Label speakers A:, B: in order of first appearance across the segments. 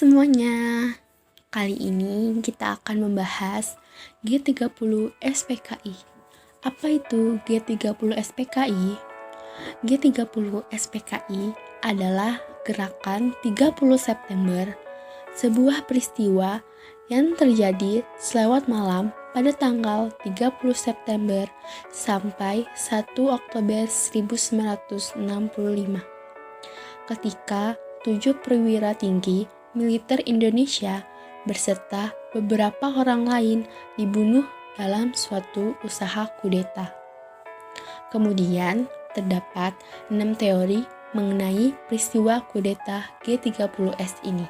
A: semuanya, kali ini kita akan membahas G30 SPKI. Apa itu G30 SPKI? G30 SPKI adalah gerakan 30 September, sebuah peristiwa yang terjadi selewat malam pada tanggal 30 September sampai 1 Oktober 1965, ketika 7 perwira tinggi militer Indonesia beserta beberapa orang lain dibunuh dalam suatu usaha kudeta. Kemudian terdapat 6 teori mengenai peristiwa kudeta G30S ini.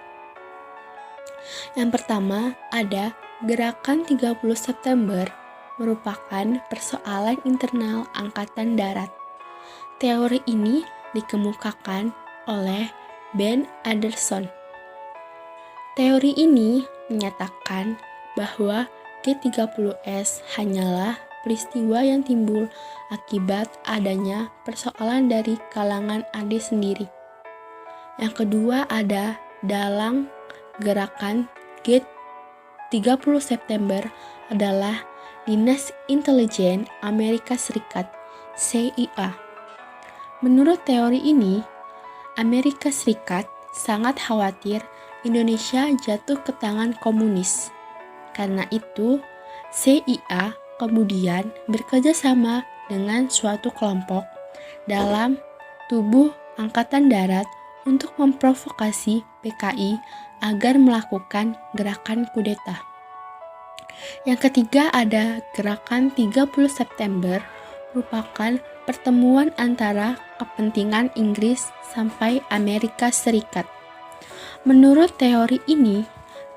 A: Yang pertama, ada gerakan 30 September merupakan persoalan internal Angkatan Darat. Teori ini dikemukakan oleh Ben Anderson. Teori ini menyatakan bahwa G30S hanyalah peristiwa yang timbul akibat adanya persoalan dari kalangan AD sendiri. Yang kedua ada dalang gerakan G30 September adalah Dinas Intelijen Amerika Serikat CIA. Menurut teori ini, Amerika Serikat sangat khawatir Indonesia jatuh ke tangan komunis. Karena itu, CIA kemudian bekerja sama dengan suatu kelompok dalam tubuh Angkatan Darat untuk memprovokasi PKI agar melakukan gerakan kudeta. Yang ketiga ada gerakan 30 September merupakan pertemuan antara kepentingan Inggris sampai Amerika Serikat. Menurut teori ini,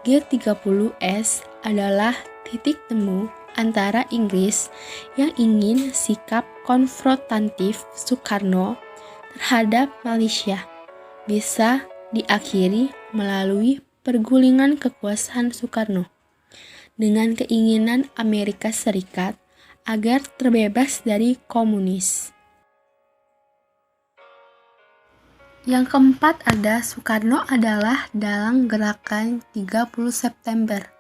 A: G30S adalah titik temu antara Inggris yang ingin sikap konfrontatif Soekarno terhadap Malaysia bisa diakhiri melalui pergulingan kekuasaan Soekarno dengan keinginan Amerika Serikat agar terbebas dari komunis. Yang keempat ada Soekarno adalah dalang gerakan 30 September.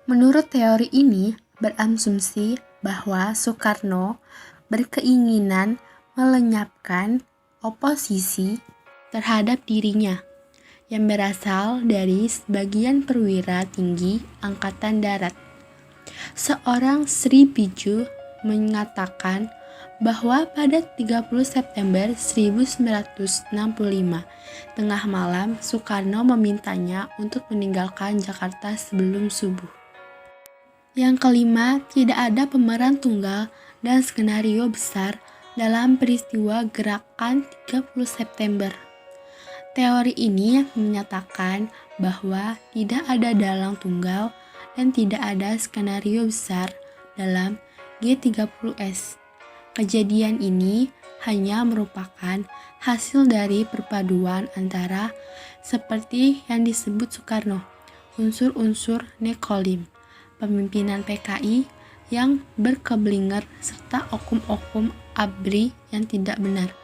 A: Menurut teori ini berasumsi bahwa Soekarno berkeinginan melenyapkan oposisi terhadap dirinya yang berasal dari sebagian perwira tinggi Angkatan Darat. Seorang Sri Biju mengatakan bahwa pada 30 September 1965, tengah malam Soekarno memintanya untuk meninggalkan Jakarta sebelum subuh. Yang kelima, tidak ada pemeran tunggal dan skenario besar dalam peristiwa gerakan 30 September. Teori ini menyatakan bahwa tidak ada dalang tunggal dan tidak ada skenario besar dalam G30S. Kejadian ini hanya merupakan hasil dari perpaduan antara, seperti yang disebut Soekarno, unsur-unsur nekolim, pemimpinan PKI yang berkeblinger, serta okum-okum ABRI yang tidak benar.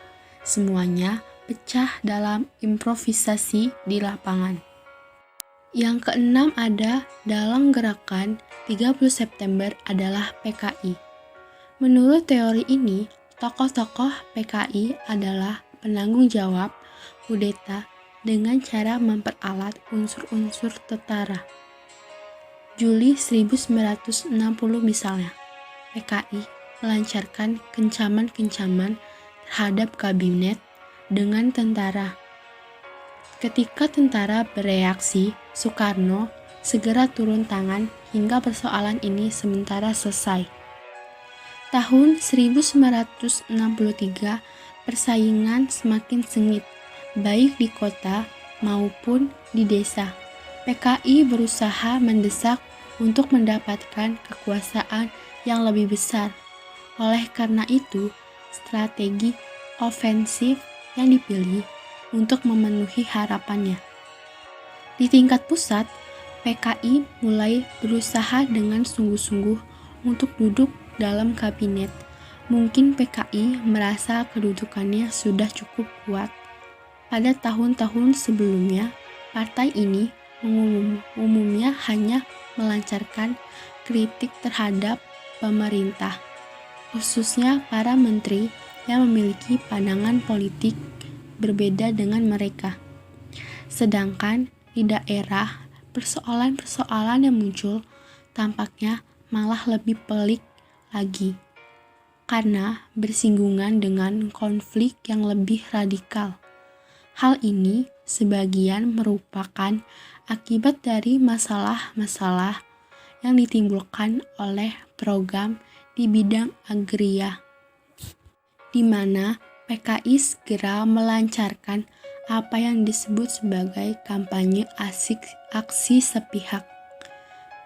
A: Semuanya pecah dalam improvisasi di lapangan. Yang keenam ada dalang gerakan 30 September adalah PKI. Menurut teori ini, tokoh-tokoh PKI adalah penanggung jawab kudeta dengan cara memperalat unsur-unsur tentara. Juli 1960 misalnya, PKI melancarkan kencaman-kencaman terhadap kabinet dengan tentara. Ketika tentara bereaksi, Soekarno segera turun tangan hingga persoalan ini sementara selesai. Tahun 1963, persaingan semakin sengit, baik di kota maupun di desa. PKI berusaha mendesak untuk mendapatkan kekuasaan yang lebih besar. Oleh karena itu, strategi ofensif yang dipilih untuk memenuhi harapannya. Di tingkat pusat, PKI mulai berusaha dengan sungguh-sungguh untuk duduk dalam kabinet. Mungkin PKI merasa kedudukannya sudah cukup kuat. Pada tahun-tahun sebelumnya, partai ini umumnya hanya melancarkan kritik terhadap pemerintah, khususnya para menteri yang memiliki pandangan politik berbeda dengan mereka. Sedangkan di daerah, persoalan-persoalan yang muncul tampaknya malah lebih pelik lagi, karena bersinggungan dengan konflik yang lebih radikal. Hal ini sebagian merupakan akibat dari masalah-masalah yang ditimbulkan oleh program di bidang agraria, di mana PKI segera melancarkan apa yang disebut sebagai kampanye aksi sepihak.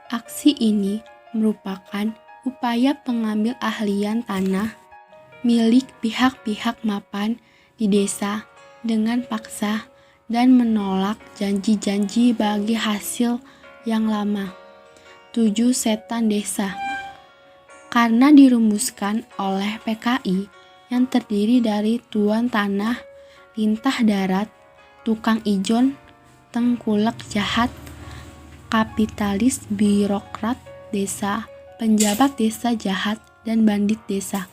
A: Aksi ini merupakan upaya pengambil ahlian tanah milik pihak-pihak mapan di desa dengan paksa dan menolak janji-janji bagi hasil yang lama. 7 setan desa. Karena dirumuskan oleh PKI yang terdiri dari tuan tanah, lintah darat, tukang ijon, tengkulak jahat, kapitalis, birokrat desa, penjabat desa jahat, dan bandit desa.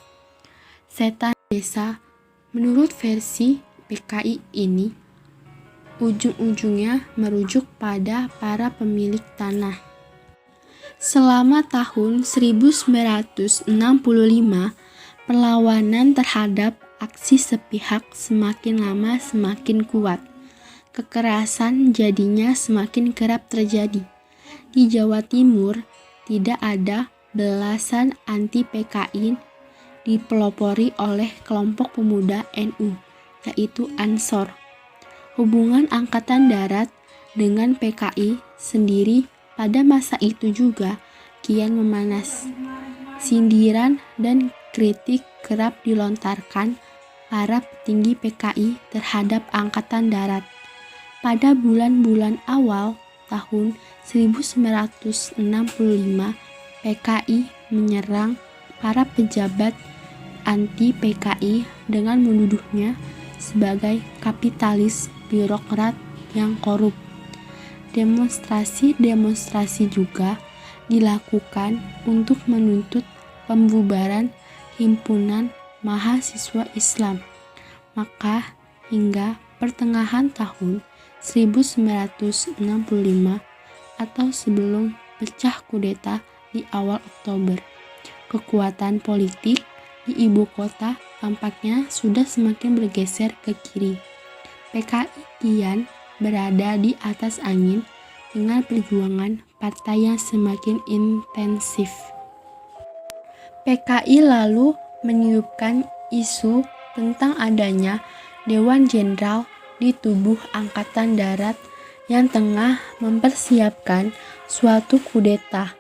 A: Setan desa, menurut versi PKI ini, ujung-ujungnya merujuk pada para pemilik tanah. Selama tahun 1965, perlawanan terhadap aksi sepihak semakin lama semakin kuat. Kekerasan jadinya semakin kerap terjadi. Di Jawa Timur, tidak ada belasan anti-PKI dipelopori oleh kelompok pemuda NU, yaitu Ansor. Hubungan Angkatan Darat dengan PKI sendiri pada masa itu juga kian memanas. Sindiran dan kritik kerap dilontarkan para petinggi PKI terhadap Angkatan Darat. Pada bulan-bulan awal tahun 1965, PKI menyerang para pejabat anti-PKI dengan menuduhnya sebagai kapitalis birokrat yang korup. Demonstrasi juga dilakukan untuk menuntut pembubaran Himpunan Mahasiswa Islam. Maka hingga pertengahan tahun 1965 atau sebelum pecah kudeta di awal Oktober, kekuatan politik di ibu kota tampaknya sudah semakin bergeser ke kiri. PKI kian berada di atas angin dengan perjuangan partai yang semakin intensif. PKI lalu meniupkan isu tentang adanya Dewan Jenderal di tubuh Angkatan Darat yang tengah mempersiapkan suatu kudeta.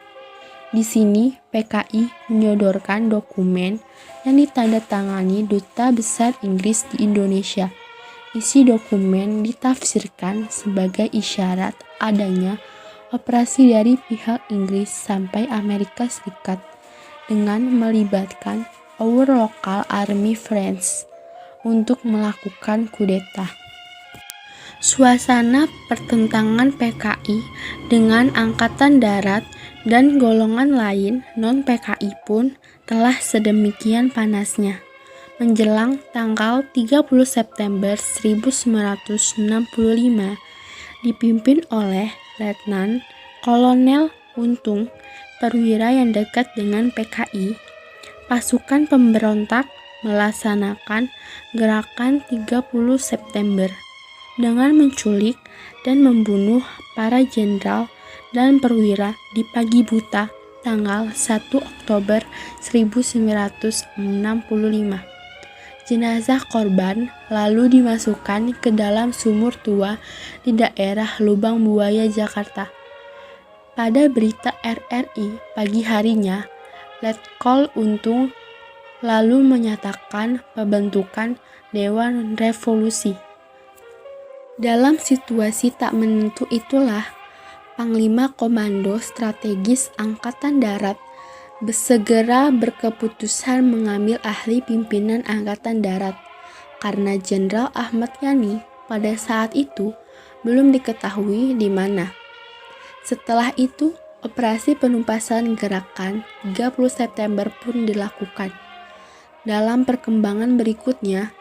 A: Di sini PKI menyodorkan dokumen yang ditandatangani Duta Besar Inggris di Indonesia. Isi dokumen ditafsirkan sebagai isyarat adanya operasi dari pihak Inggris sampai Amerika Serikat dengan melibatkan Our Local Army Friends untuk melakukan kudeta. Suasana pertentangan PKI dengan Angkatan Darat dan golongan lain non-PKI pun telah sedemikian panasnya. Menjelang tanggal 30 September 1965, dipimpin oleh Letnan Kolonel Untung, perwira yang dekat dengan PKI, pasukan pemberontak melaksanakan gerakan 30 September dengan menculik dan membunuh para jenderal dan perwira di pagi buta tanggal 1 Oktober 1965. Jenazah korban lalu dimasukkan ke dalam sumur tua di daerah Lubang Buaya, Jakarta. Pada berita RRI pagi harinya, Letkol Untung lalu menyatakan pembentukan Dewan Revolusi. Dalam situasi tak menentu itulah, Panglima Komando Strategis Angkatan Darat segera berkeputusan mengambil ahli pimpinan Angkatan Darat, karena Jenderal Ahmad Yani pada saat itu belum diketahui di mana. Setelah itu, operasi penumpasan gerakan 30 September pun dilakukan. Dalam perkembangan berikutnya,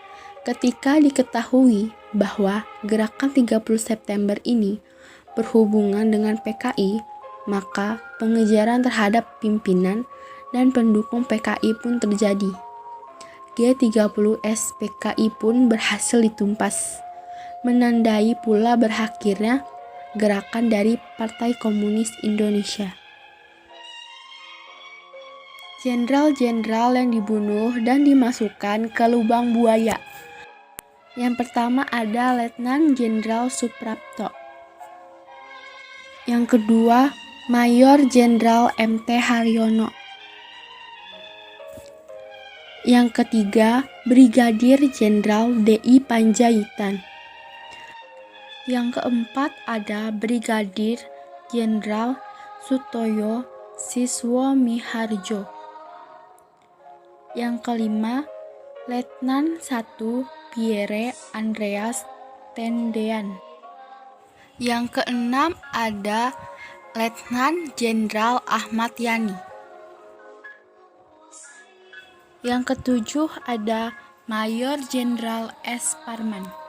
A: ketika diketahui bahwa gerakan 30 September ini berhubungan dengan PKI, maka pengejaran terhadap pimpinan dan pendukung PKI pun terjadi. G30S PKI pun berhasil ditumpas, menandai pula berakhirnya gerakan dari Partai Komunis Indonesia. Jenderal-jenderal yang dibunuh dan dimasukkan ke lubang buaya. Yang pertama ada Letnan Jenderal Suprapto. Yang kedua, Mayor Jenderal MT Haryono. Yang ketiga, Brigadir Jenderal DI Panjaitan. Yang keempat ada Brigadir Jenderal Sutoyo Siswomiharjo. Yang kelima, Letnan 1 Pierre Andreas Tendean. Yang keenam ada Letnan Jenderal Ahmad Yani. Yang ketujuh ada Mayor Jenderal S. Parman.